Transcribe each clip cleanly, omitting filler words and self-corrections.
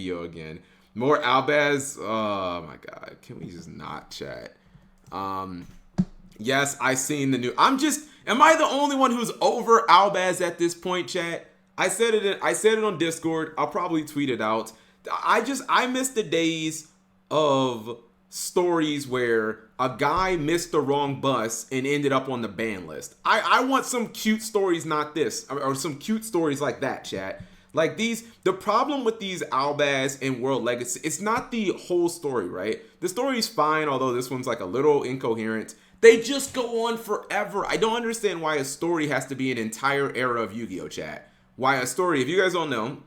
Yu-Gi-Oh again. More Albaz. Oh my god. Can we just not chat? Yes, I seen the new. Am I the only one who's over Albaz at this point, chat? I said it on Discord. I'll probably tweet it out. I miss the days of stories where a guy missed the wrong bus and ended up on the ban list. I want some cute stories, not this, or some cute stories like that, chat. Like these, the problem with these Albaz and World Legacy, it's not the whole story, right? The story's fine, although this one's like a little incoherent. They just go on forever. I don't understand why a story has to be an entire era of Yu-Gi-Oh, chat. Why a story, if you guys don't know,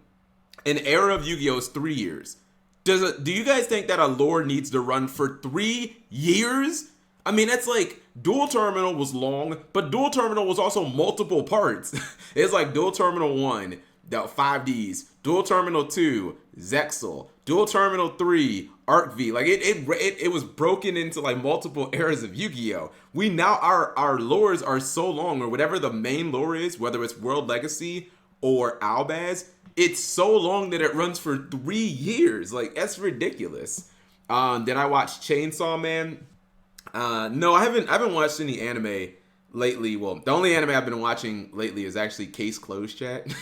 an era of Yu-Gi-Oh is 3 years. Do you guys think that a lore needs to run for 3 years? I mean, that's like Dual Terminal was long, but Dual Terminal was also multiple parts. It's like Dual Terminal 1, the 5Ds, Dual Terminal 2, Zexal, Dual Terminal 3, Arc V. Like it was broken into like multiple eras of Yu-Gi-Oh. We now our lores are so long, or whatever the main lore is, whether it's World Legacy or Albaz, it's so long that it runs for 3 years. Like that's ridiculous. Did I watch Chainsaw Man? No, I haven't watched any anime lately. Well, the only anime I've been watching lately is actually Case Closed, chat.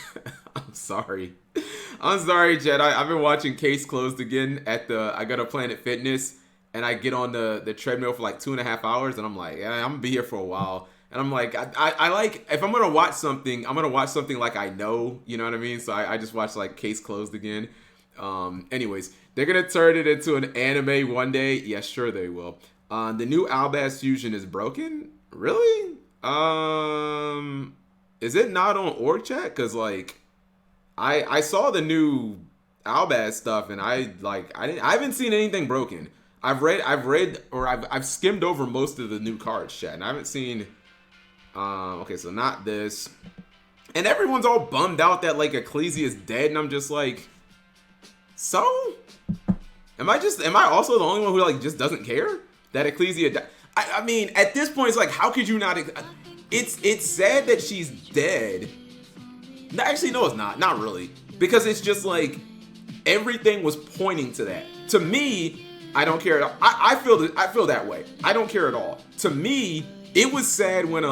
I'm sorry, chat. I've been watching Case Closed again I go to Planet Fitness and I get on the treadmill for like 2.5 hours and I'm like, yeah, I'm gonna be here for a while. And I'm like, I like, if I'm gonna watch something, I'm gonna watch something like I know, you know what I mean? So I just watched like Case Closed again. Anyways, they're gonna turn it into an anime one day. Yeah, sure they will. The new Albaz Fusion is broken? Really? Is it not on org chat? Cause like, I saw the new Albaz stuff and I haven't seen anything broken. I've skimmed over most of the new cards, chat, and I haven't seen. Okay, so not this. And everyone's all bummed out that like Ecclesia is dead, and I'm just like, so? Am I also the only one who like just doesn't care that Ecclesia died? I mean, at this point, it's like, how could you not? It's sad that she's dead. Actually, no, it's not. Not really, because it's just like everything was pointing to that. To me, I don't care at all. I feel that way. I don't care at all. To me, it was sad when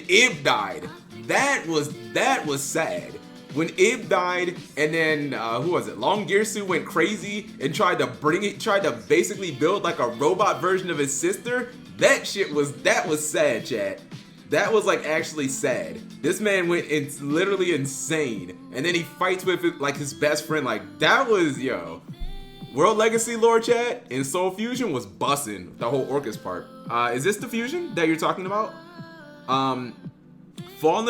Ib died. That was sad. When Ib died, and then who was it? Long Gearsu went crazy and tried to basically build like a robot version of his sister. That was sad, chat. That was like actually sad. This man went literally insane, and then he fights with like his best friend. Like that was World Legacy lore, chat, and Soul Fusion was bussin', the whole Orcus part. Is this the fusion that you're talking about? Fallen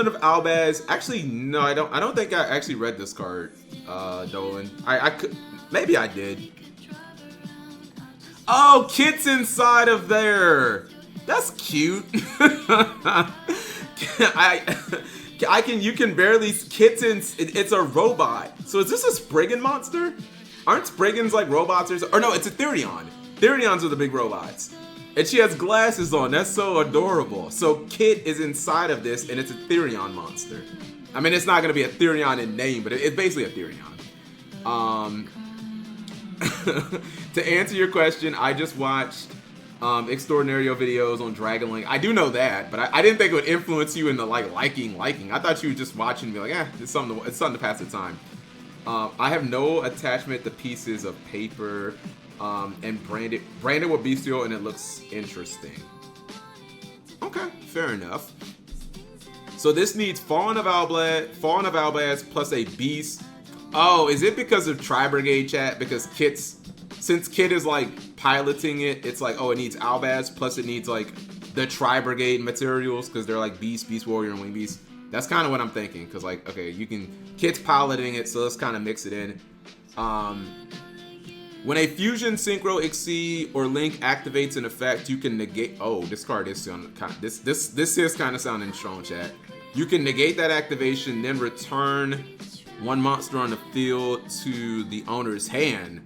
of Albaz. Actually, no, I don't think I actually read this card, Dolan. I could, maybe I did. Oh, Kit's inside of there. That's cute. You can barely, Kit's it's a robot. So is this a Spriggan monster? Aren't Spriggans like robots or no, it's a Therion. Therions are the big robots. And she has glasses on. That's so adorable. So Kit is inside of this, and it's a Therion monster. I mean, it's not going to be a Therion in name, but it's basically a Therion. To answer your question, I just watched Extraordinario videos on Dragon Link. I do know that, but I didn't think it would influence you into like liking. I thought you were just watching and be like, it's something to pass the time. I have no attachment to pieces of paper. And branded with Bestial, and it looks interesting. Okay, fair enough. So this needs Fallen of Albaz plus a Beast. Oh, is it because of Tri-Brigade, chat? Because since Kit is like piloting it, it's like, oh, it needs Albaz plus it needs like the Tri-Brigade materials because they're like Beast Warrior, and Wing Beast. That's kind of what I'm thinking, because like, okay, Kit's piloting it, so let's kind of mix it in. When a Fusion, Synchro, Xyz, or Link activates an effect, you can negate. Oh, this card is this is kind of sounding strong, chat. You can negate that activation, then return one monster on the field to the owner's hand.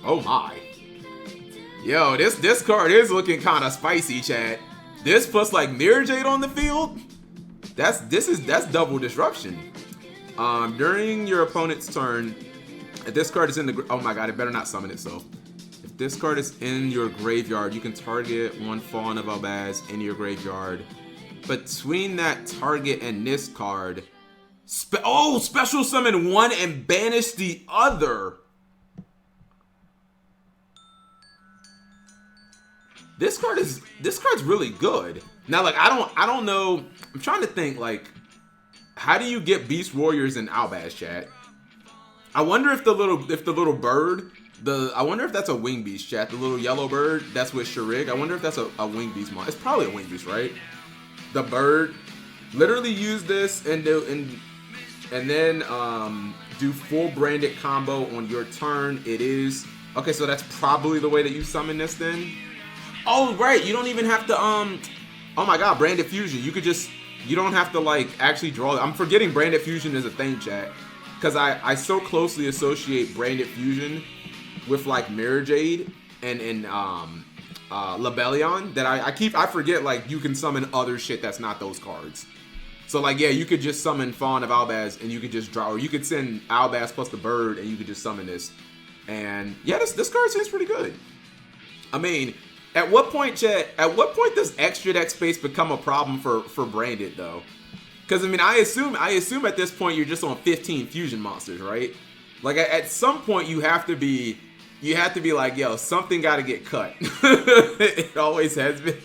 Oh my! Yo, this card is looking kind of spicy, chat. This plus like Mirror Jade on the field. That's double disruption. During your opponent's turn, If this card is in the... Oh my god, it better not summon itself. If this card is in your graveyard, you can target one Fawn of Albaz in your graveyard. Between that target and this card... special summon one and banish the other. This card's really good. Now, like, I don't know. I'm trying to think, like, how do you get Beast Warriors in Albaz, chat? I wonder if the little bird, I wonder if that's a wing beast, chat. The little yellow bird that's with Sharig. I wonder if that's a wing beast mod. It's probably a wing beast, right? The bird. Literally use this and then do full branded combo on your turn. It is okay. So that's probably the way that you summon this then. Oh, right. You don't even have to, oh my god, Branded Fusion. You could just, you don't have to, like, actually draw. I'm forgetting Branded Fusion is a thing, chat. Because I so closely associate Branded Fusion with, like, Mirror Jade and Lebellion that I forget, like, you can summon other shit that's not those cards. So, like, yeah, you could just summon Fawn of Albaz and you could just draw, or you could send Albaz plus the bird and you could just summon this. And, yeah, this card seems pretty good. I mean... At what point, chat? At what point does extra deck space become a problem for Branded though? Because I mean, I assume at this point you're just on 15 fusion monsters, right? Like at some point you have to be like, yo, something got to get cut. It always has been.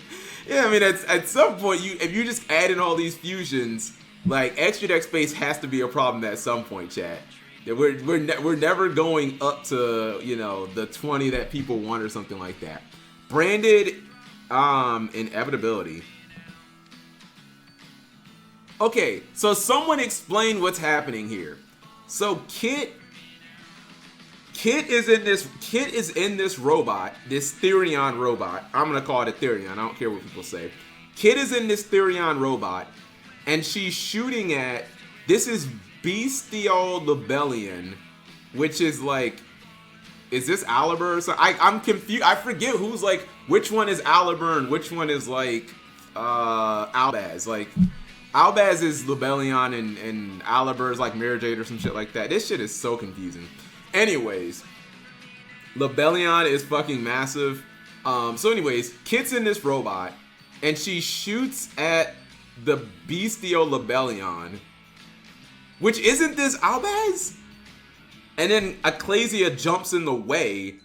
Yeah, I mean, at some point if you just add in all these fusions, like extra deck space has to be a problem at some point, chat. We're never going up to, you know, the 20 that people want or something like that. Branded inevitability. Okay, so someone explain what's happening here. So Kit is in this robot, this Therion robot. I'm gonna call it a Therion. I don't care what people say. Kit is in this Therion robot, and she's shooting at, this is Bestial Lebellion, which is like, is this Aliber or something? I'm confused. I forget who's like, which one is Aliber and which one is like Albaz. Like, Albaz is Lebellion and Aliber is like Mirror Jade or some shit like that. This shit is so confusing. Anyways, Lebellion is fucking massive. So anyways, Kit's in this robot and she shoots at the Bestial Lebellion, which isn't this Albaz? And then Ecclesia jumps in the way,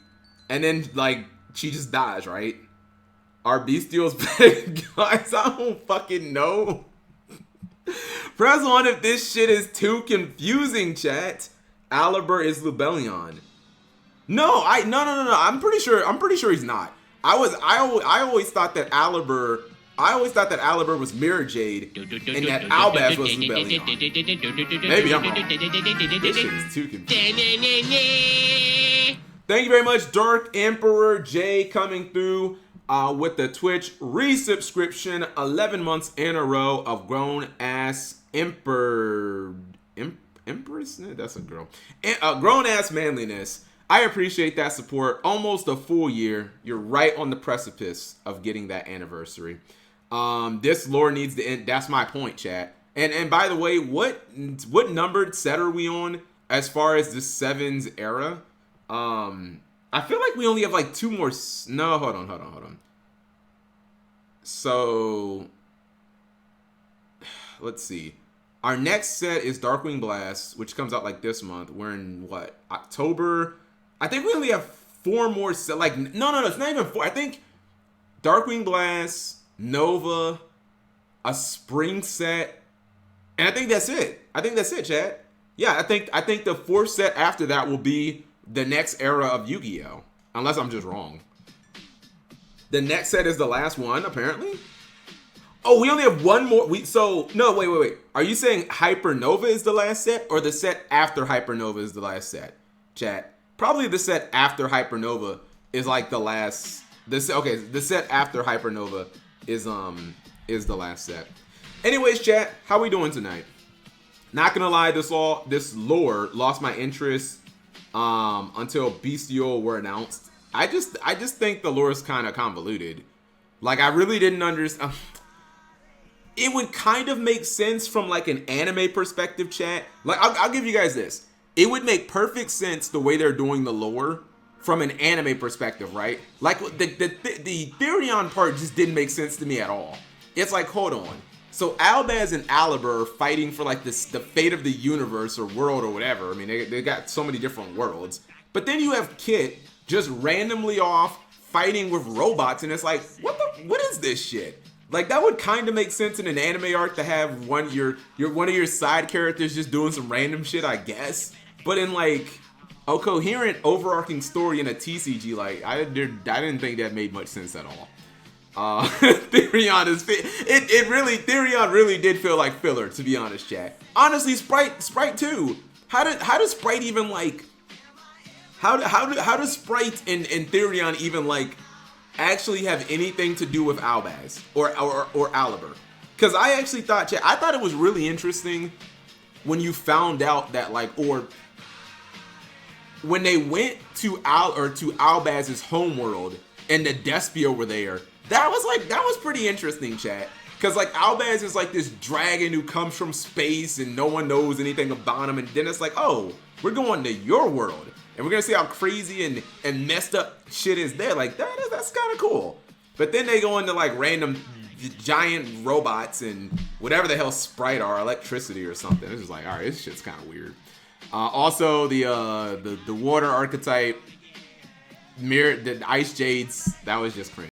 and then, like, she just dies, right? Are Bestials bad guys? I don't fucking know. Press 1 if this shit is too confusing, chat. Aliber is Lebellion. No. I'm pretty sure he's not. I always thought that Aliber was Mirror Jade and that Albaz was Lebellion. Maybe I'm wrong. This shit is too confusing. Thank you very much, Dark Emperor J, coming through with the Twitch resubscription. 11 months in a row of grown-ass Empress? That's a girl. Grown-ass manliness. I appreciate that support. Almost a full year. You're right on the precipice of getting that anniversary. This lore needs to end. That's my point, chat. And by the way, what numbered set are we on as far as the Sevens era? I feel like we only have like 2 more. No, hold on. So let's see. Our next set is Darkwing Blast, which comes out like this month. We're in what, October? I think we only have 4 more set. Like no, it's not even 4. I think Darkwing Blast, Nova, a spring set, and I think that's it. Chad. Yeah, I think the 4th set after that will be the next era of Yu-Gi-Oh! Unless I'm just wrong. The next set is the last one, apparently. Oh, we only have 1 more. No, wait. Are you saying Hypernova is the last set, or the set after Hypernova is the last set? Chat. Probably the set after Hypernova is like the last. The set after Hypernova is the last set. Anyways, chat, how we doing tonight? Not gonna lie, this lore lost my interest until Bestial were announced. I just think the lore is kind of convoluted. Like, I really didn't understand. It would kind of make sense from like an anime perspective, chat. Like, I'll give you guys this. it would make perfect sense the way they're doing the lore from an anime perspective, right? Like the Therion part just didn't make sense to me at all. It's like, hold on. So Albaz and Alibur are fighting for like this, the fate of the universe or world or whatever. I mean, they got so many different worlds. But then you have Kit just randomly off fighting with robots, and it's like, what is this shit? Like, that would kind of make sense in an anime arc to have one of your side characters just doing some random shit, I guess. But in like a coherent overarching story in a TCG, like I didn't think that made much sense at all. Therion is Therion really did feel like filler, to be honest, chat. Honestly, Sprite too. How does Sprite even like? How does Sprite and Therion even like actually have anything to do with Albaz or Alibur? Because I actually thought, chat, I thought it was really interesting when you found out that like, or when they went to Albaz's homeworld and the Despia were there. That was pretty interesting, chat. Cause like Albaz is like this dragon who comes from space and no one knows anything about him, and then it's like, oh, we're going to your world and we're gonna see how crazy and messed up shit is there. Like that's kind of cool. But then they go into like random giant robots and whatever the hell Sprite are, electricity or something. It's just like, all right, this shit's kind of weird. Also the water archetype, the Ice Jades, that was just cringe.